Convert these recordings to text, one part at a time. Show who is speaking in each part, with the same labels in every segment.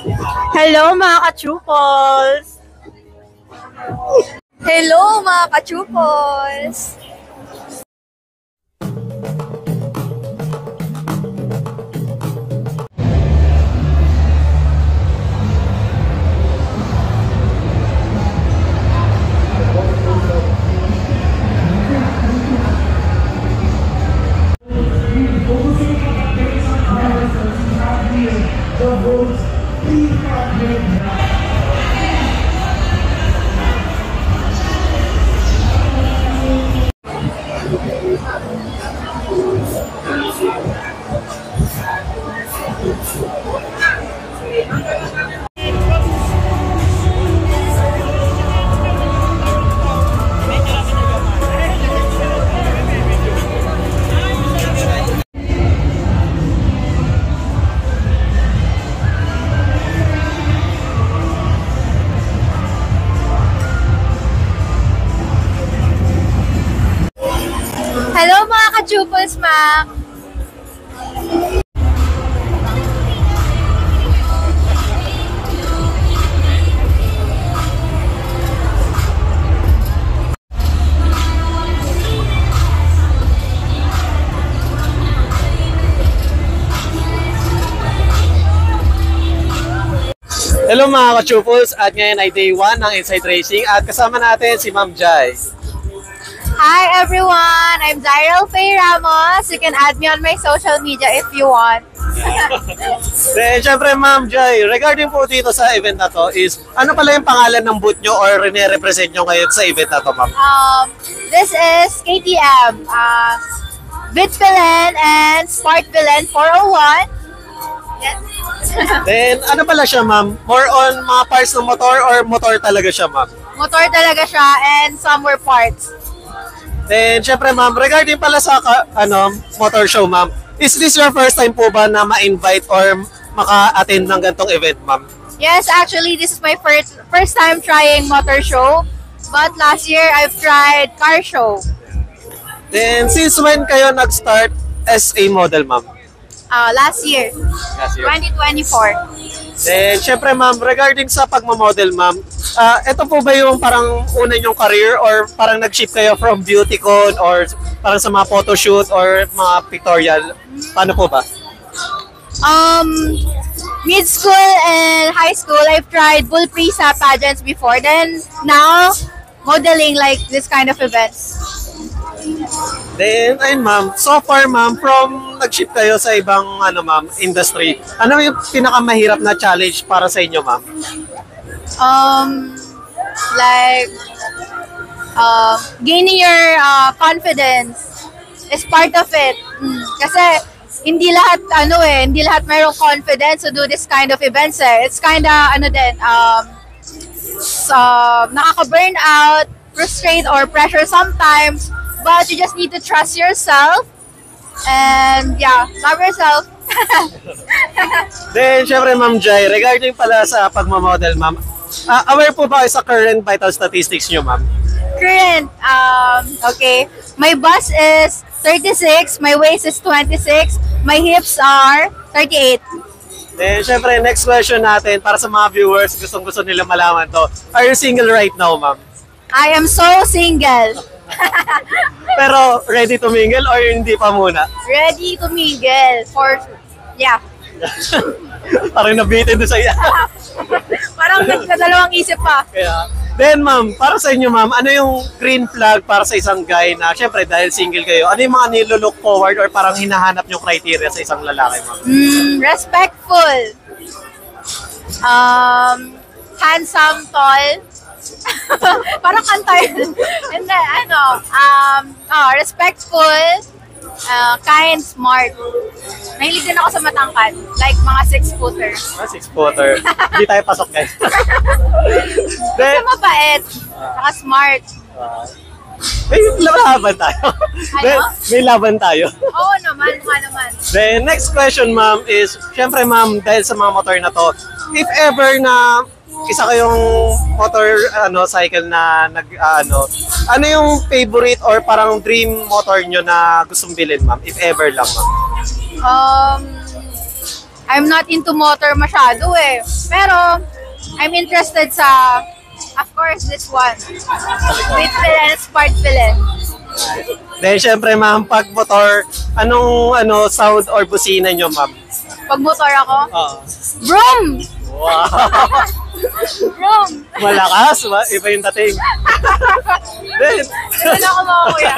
Speaker 1: Hello mga ka-chupals!
Speaker 2: Hello mga ka-chupals! Hello mga ka-chupals, Mac!
Speaker 3: Hello mga ka-chupals, at ngayon ay day 1 ng Inside Racing at kasama natin si Ma'am Jai.
Speaker 2: Hi everyone! I'm Zyrel Faye Ramos. You can add me on my social media if you want.
Speaker 3: Then syempre Ma'am Jai, regarding po dito sa event na to is, ano pala yung pangalan ng booth nyo or rene-represent nyo ngayon sa event na to, Ma'am?
Speaker 2: This is KTM, Vitvillain and Sparkvillain 401. Yes.
Speaker 3: Then ano pala siya, Ma'am? More on mga parts ng motor or motor talaga siya, Ma'am?
Speaker 2: Motor talaga siya and some were parts.
Speaker 3: Then syempre Ma'am, regarding pala sa motor show, Ma'am, is this your first time po ba na ma-invite or maka-attend ng ganitong event, Ma'am?
Speaker 2: Yes, actually this is my first time trying motor show. But last year I've tried car show.
Speaker 3: Then since when kayo nag-start as a model, Ma'am?
Speaker 2: Last year. 2024.
Speaker 3: Then, syempre ma'am, regarding sa pagmamodel ma'am, ito po ba yung parang una yung career or parang nag-shift kayo from beautycon or parang sa mga photoshoot or mga pictorial? Paano po ba?
Speaker 2: Mid-school and high school, I've tried bull prisa pageants before. Then, now, modeling like this kind of events.
Speaker 3: Then, ayun ma'am, so far ma'am, from nag-shift kayo sa ibang industry, ano yung pinakamahirap na challenge para sa inyo ma'am?
Speaker 2: Gaining your confidence is part of it. Kasi hindi lahat mayroong confidence to do this kind of events eh. It's kinda nakaka-burn out, frustrate or pressure sometimes. But you just need to trust yourself and love yourself.
Speaker 3: Then, syempre Ma'am Jai, regarding pala sa pagmamodel Ma'am, aware po ba kayo sa current vital statistics nyo Ma'am?
Speaker 2: Current, okay. My bust is 36, my waist is 26, my hips are 38.
Speaker 3: Then, syempre, next question natin para sa mga viewers, gustong-gusto nila malaman to. Are you single right now Ma'am?
Speaker 2: I am so single.
Speaker 3: Pero ready to mingle or hindi pa muna?
Speaker 2: Ready to mingle
Speaker 3: Parang nabitin doon sa iya.
Speaker 2: Parang nagkadalawang isip pa.
Speaker 3: Then ma'am, para sa inyo ma'am, ano yung green flag para sa isang guy na syempre dahil single kayo, ano yung mga nilo-look forward or parang hinahanap yung criteria sa isang lalaki ma'am?
Speaker 2: Respectful. Handsome, tall. Parang kanta yun. And then, respectful, kind, smart. Mahilig din ako sa matangkad. Like mga 6-footer.
Speaker 3: 6-footer. Hindi tayo pasok guys.
Speaker 2: Then, mabait. Saka smart.
Speaker 3: May laban tayo. May laban tayo.
Speaker 2: Oo naman, naman.
Speaker 3: The next question ma'am is, syempre ma'am, dahil sa mga motor na to, if ever na isa kayong motor cycle na ano yung favorite or parang dream motor nyo na gustong bilhin ma'am? If ever lang ma'am.
Speaker 2: I'm not into motor masyado eh. Pero, I'm interested sa, of course, this one. With Filen, Smart Filen.
Speaker 3: Then, syempre, ma'am, pag motor, anong sound or busina nyo, ma'am?
Speaker 2: Pag motor ako,
Speaker 3: Oo.
Speaker 2: vroom!
Speaker 3: Wow!
Speaker 2: Vroom!
Speaker 3: Malakas, iba yung dating. Then,
Speaker 2: Ano ako mga kuya?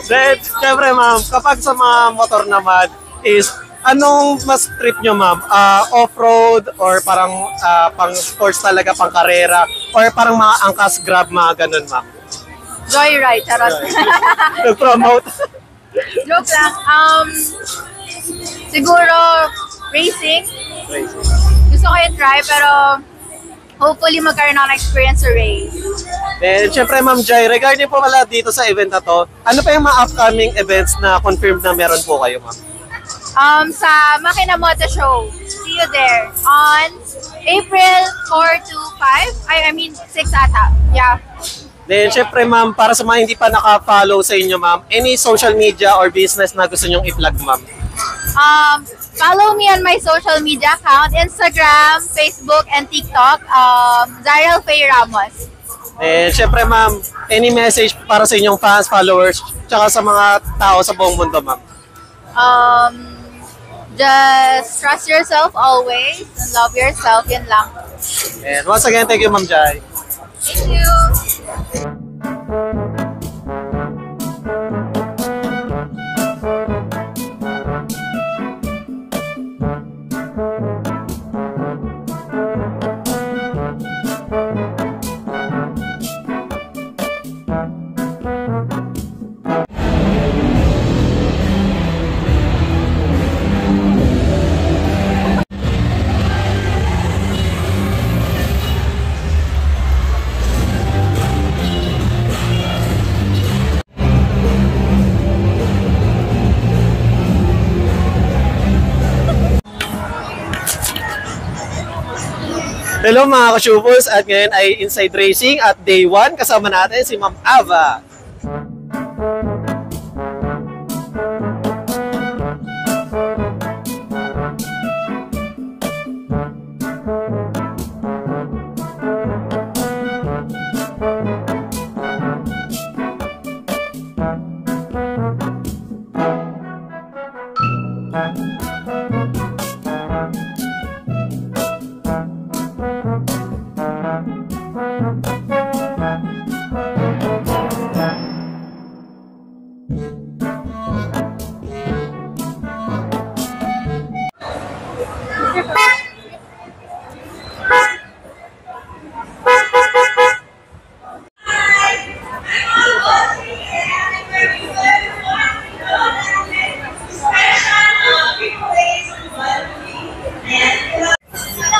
Speaker 3: then, syempre, ma'am, kapag sa mga motor naman, is, anong mas trip nyo, ma'am? Off-road or parang pang sports talaga, pang karera? Or parang mga angkas grab, mga ganun, ma'am?
Speaker 2: Joyride, charot.
Speaker 3: Nag-promote.
Speaker 2: Joke lang. Siguro, racing. Gusto ko i-try, pero hopefully magkaroon ako ng experience sa race.
Speaker 3: Then, syempre, Ma'am Jai, regarding po pala dito sa event na to, ano pa yung mga upcoming events na confirmed na meron po kayo, ma'am?
Speaker 2: Sa Makina Moto Show. See you there on April 4 to 5. I mean, 6 ata. Yeah.
Speaker 3: Then, syempre, ma'am, para sa mga hindi pa naka-follow sa inyo, ma'am, any social media or business na gusto nyong i-plug, ma'am?
Speaker 2: Follow me on my social media account, Instagram, Facebook, and TikTok, Zariel Faye Ramos.
Speaker 3: And syempre, ma'am, any message para sa inyong fans, followers, tsaka sa mga tao sa buong mundo, ma'am?
Speaker 2: Just trust yourself always and love yourself, yun lang.
Speaker 3: And once again, thank you, Ma'am Jai.
Speaker 2: Thank you.
Speaker 3: Hello mga ka-shupers, at ngayon ay Inside Racing at Day 1. Kasama natin si Ma'am Ava.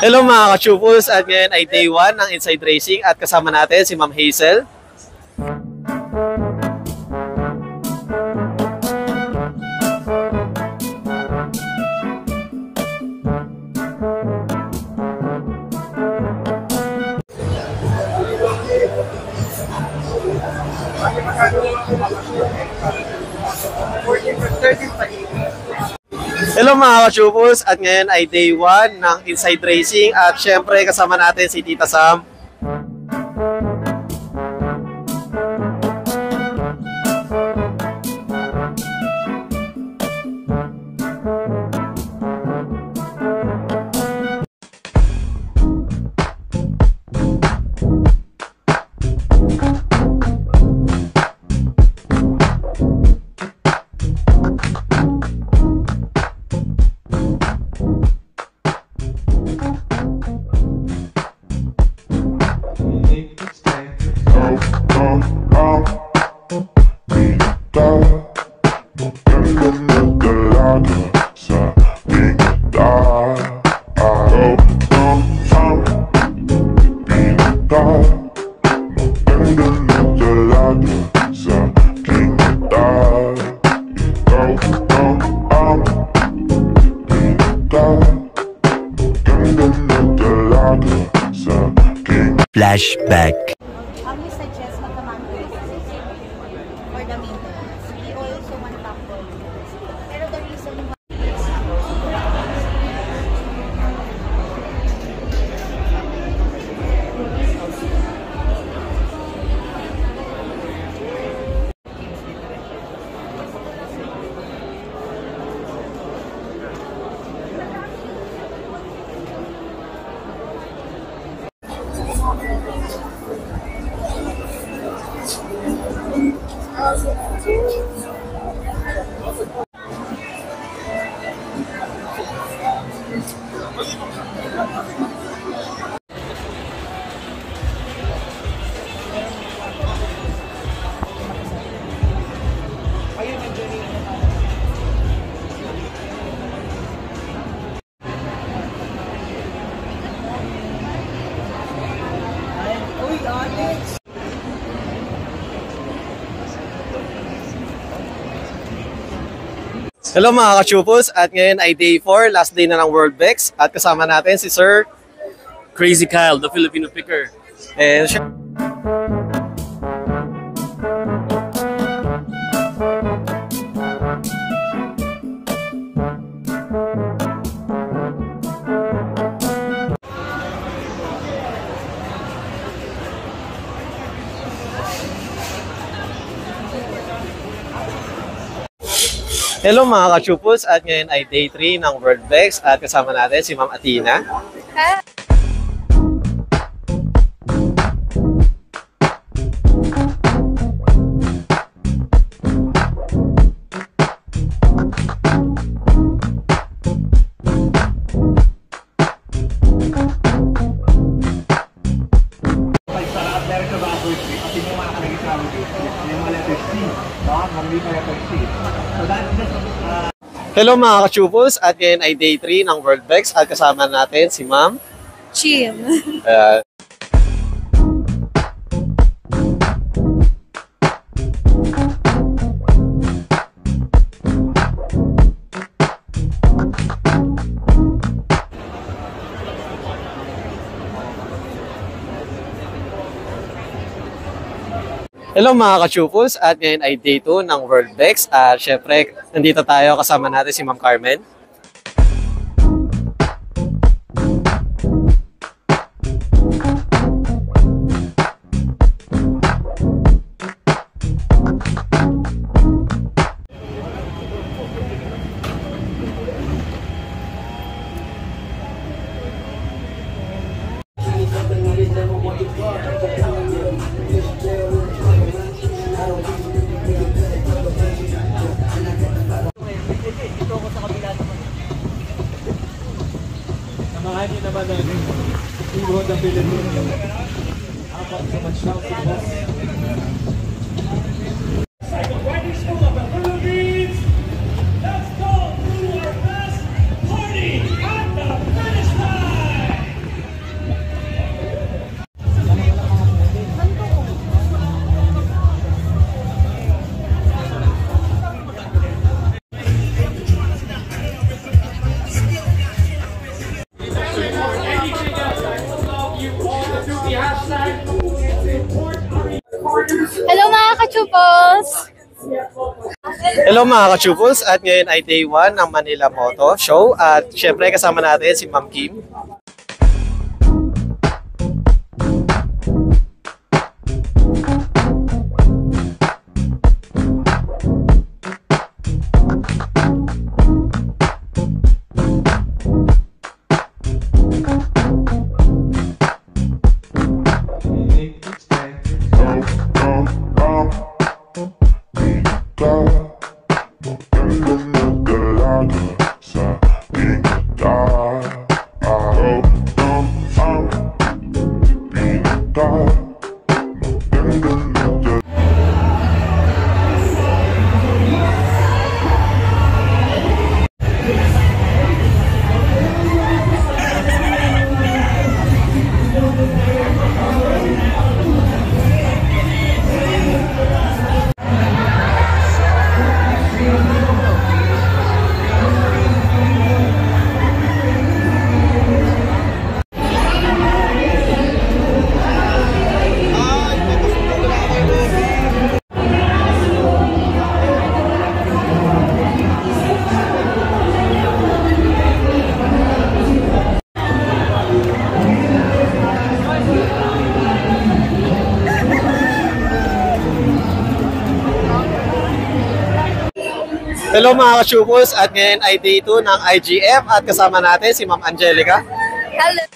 Speaker 3: Hello mga ka-shupers, at ngayon ay Day 1 ng Inside Racing at kasama natin si Ma'am Hazel. Hello mga ka-shupers, at ngayon ay Day 1 ng Inside Racing at syempre kasama natin si Tita Sam.
Speaker 4: Flashback.
Speaker 5: We suggest magka-mango for the maintenance. We also want backbone. Pero the reason why
Speaker 3: Hello mga ka-chupos, at ngayon ay day 4, last day na ng World Bex, at kasama natin si Sir
Speaker 4: Crazy Kyle, the Filipino picker.
Speaker 3: and Hello mga ka-chupos, at ngayon ay day 3 ng World Bex, at kasama natin si Ma'am Athena. Hello mga ka-chupos, at ngayon ay day 3 ng World Bex, at kasama natin si Ma'am
Speaker 2: Chim.
Speaker 3: uh, Hello mga ka-chupos, at ngayon ay day 2 ng World Bex, at syempre nandito tayo kasama natin si Ma'am Carmen.
Speaker 4: Samahan niyo naman ang Hero ng Philippines. Apat sa match-out si Boss.
Speaker 6: Let's go do our best party at the finish line!
Speaker 2: Hello mga ka-chupos!
Speaker 3: Hello mga ka-chupos, at ngayon ay day 1 ng Manila Moto Show, at syempre kasama natin si Ma'am Kim. Hello mga ka-chupos, at ngayon ay day 2 ng IGF, at kasama natin si Ma'am Angelica.
Speaker 2: Hello!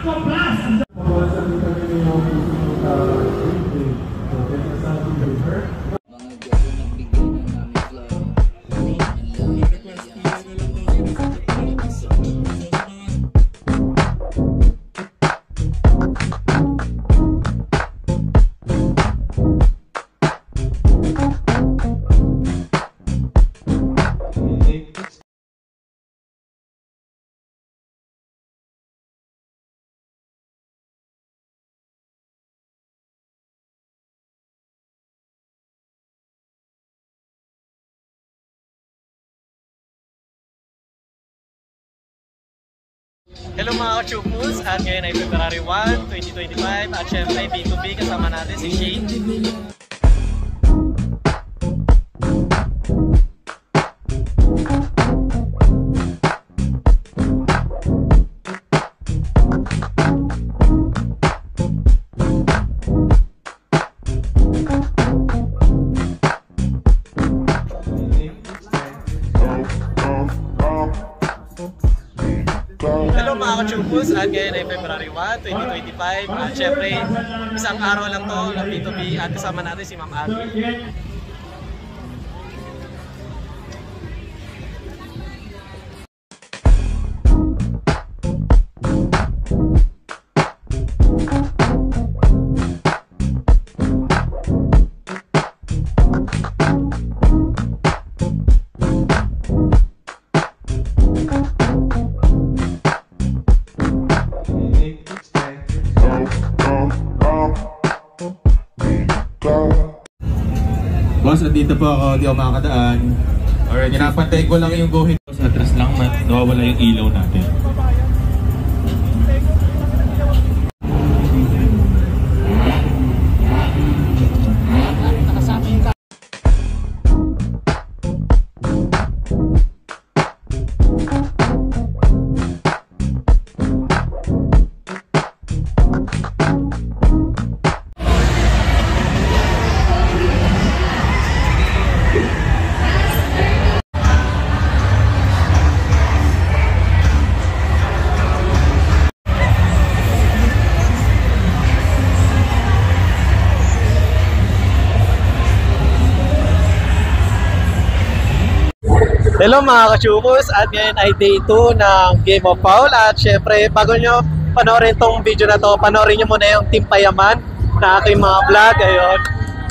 Speaker 6: Aqua Plus.
Speaker 4: Pawasan din kami ng mga green. So, kaya nasabi with her.
Speaker 3: Hello mga ka-chupus, at ngayon ay February 1, 2025 at syempre B2B kasama natin si Shane. Hello mga ka-chupus, at ngayon ay February 1, 2025 at syempre isang araw lang to ng B2B at kasama natin si Ma'am Abby.
Speaker 4: Boss, andito po ako, di ako makakadaan. Alright, pinapantay ko lang yung guhit. Sa atras lang, nawawala yung ilaw natin.
Speaker 3: Hello mga ka-chupus, at ngayon ay day 2 ng Game of Foul at syempre bago nyo panoorin tong video na to, panoorin nyo muna yung Team Payaman na aking mga vlog. Ayun,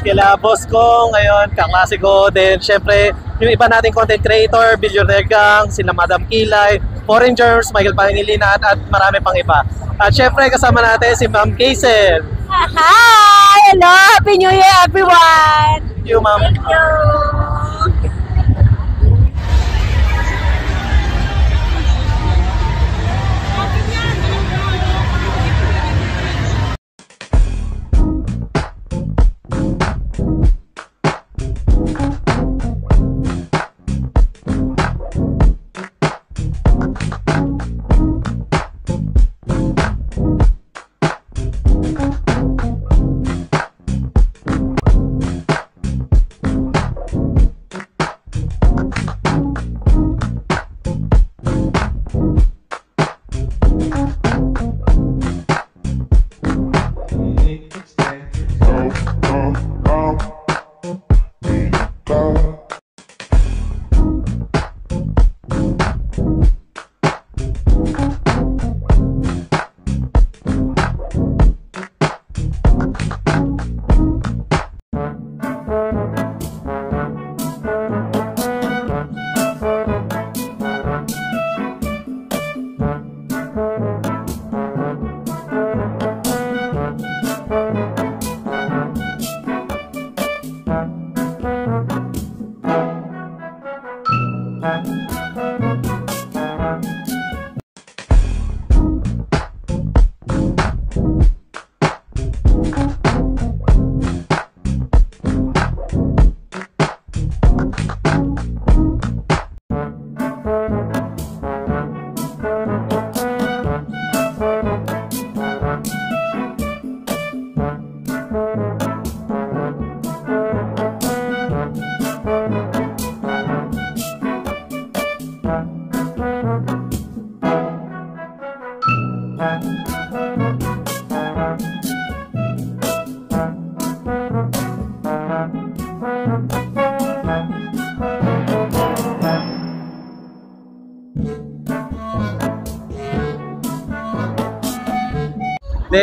Speaker 3: kila boss ko ngayon, kaklase ko, then syempre yung iba nating content creator, Billionaire Gang, sila Madam Kilay, Foreign Germs, Michael Pangilinan at marami pang iba. At syempre kasama natin si Ma'am Kaysel.
Speaker 1: Hi! Hello! Happy New Year, everyone!
Speaker 3: Thank you, Ma'am.
Speaker 1: Thank you!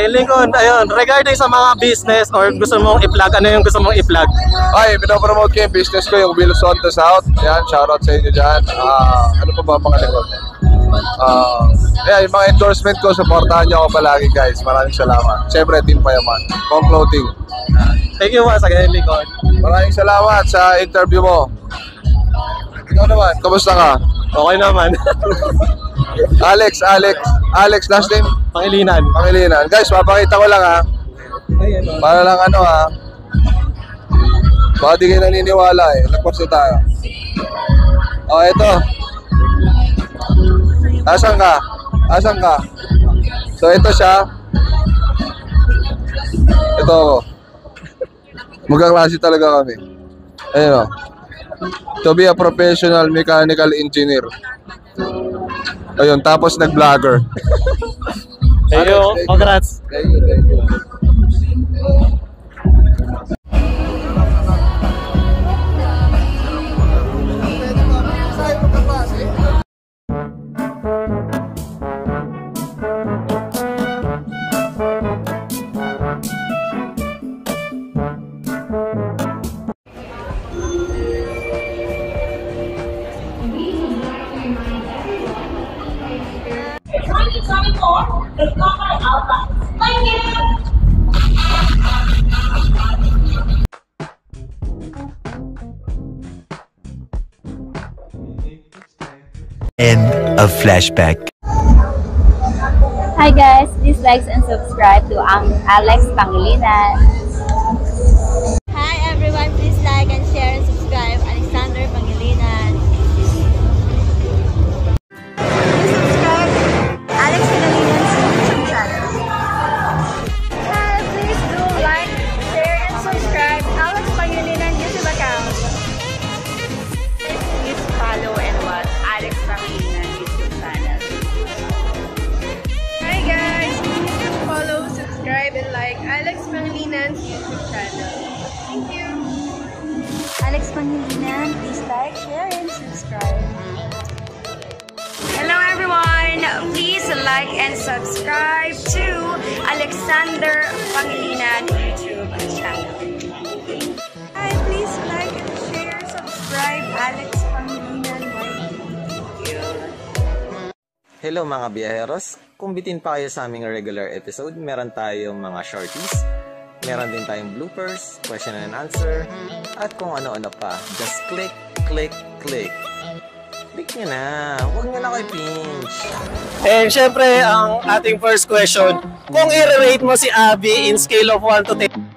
Speaker 3: Lincoln, ayun, regarding sa mga business or gusto mong i-plug, ano yung gusto mong i-plug?
Speaker 7: Ay, pinopromote ko yung business ko, yung Wilson to South. Yan, shoutout sa inyo dyan. Ano pa ba pangalan ko? Yung mga endorsement ko, supportahan nyo ako palagi guys. Maraming salamat. Siyempre, Team Payaman. Kong Clothing.
Speaker 3: Thank you once again, Lincoln.
Speaker 7: Maraming salamat sa interview mo. Ikaw naman, kamusta ka?
Speaker 3: Okay naman.
Speaker 7: Alex, last name?
Speaker 3: Pangilinan.
Speaker 7: Guys, papakita ko lang ha. Para lang ano ha. Baka di kayo naniniwala eh. Nagpapsa tayo. Oh, ito. Asan ka? So, ito siya. Ito ako. Magkaklase talaga kami. Ayun o. To be a professional mechanical engineer. Ayun, tapos nag-vlogger.
Speaker 3: Thank you, congrats.
Speaker 7: Thank you.
Speaker 8: End of flashback.
Speaker 1: Hi guys, please like and subscribe to Alex Pangilinan.
Speaker 5: Hi everyone, please like and share and subscribe Alexander Pangilinan. Please subscribe Alex Pangilinan's YouTube channel. Hi, please do like, share and subscribe Alex Pangilinan YouTube account.
Speaker 1: Please follow and watch Alex Pangilinan YouTube channel.
Speaker 2: Hi guys, please follow, subscribe, and like Alex Pangilinan's YouTube channel. Thank you.
Speaker 5: Alex Pangilinan, please like, share and subscribe.
Speaker 1: Hello everyone! Please like and subscribe to Alexander Pangilinan YouTube channel.
Speaker 5: Hi, please like and share, subscribe Alex Pangilinan YouTube.
Speaker 3: Hello mga biyaheros, kung bitin pa kayo sa aming regular episode, meron tayong mga shorties, meron din tayong bloopers, question and answer, at kung ano-ano pa. Just click, click, click. Click nyo na, huwag nyo na kayo pinch. And syempre, ang ating first question, kung i-rate mo si Abby in scale of 1 to 10,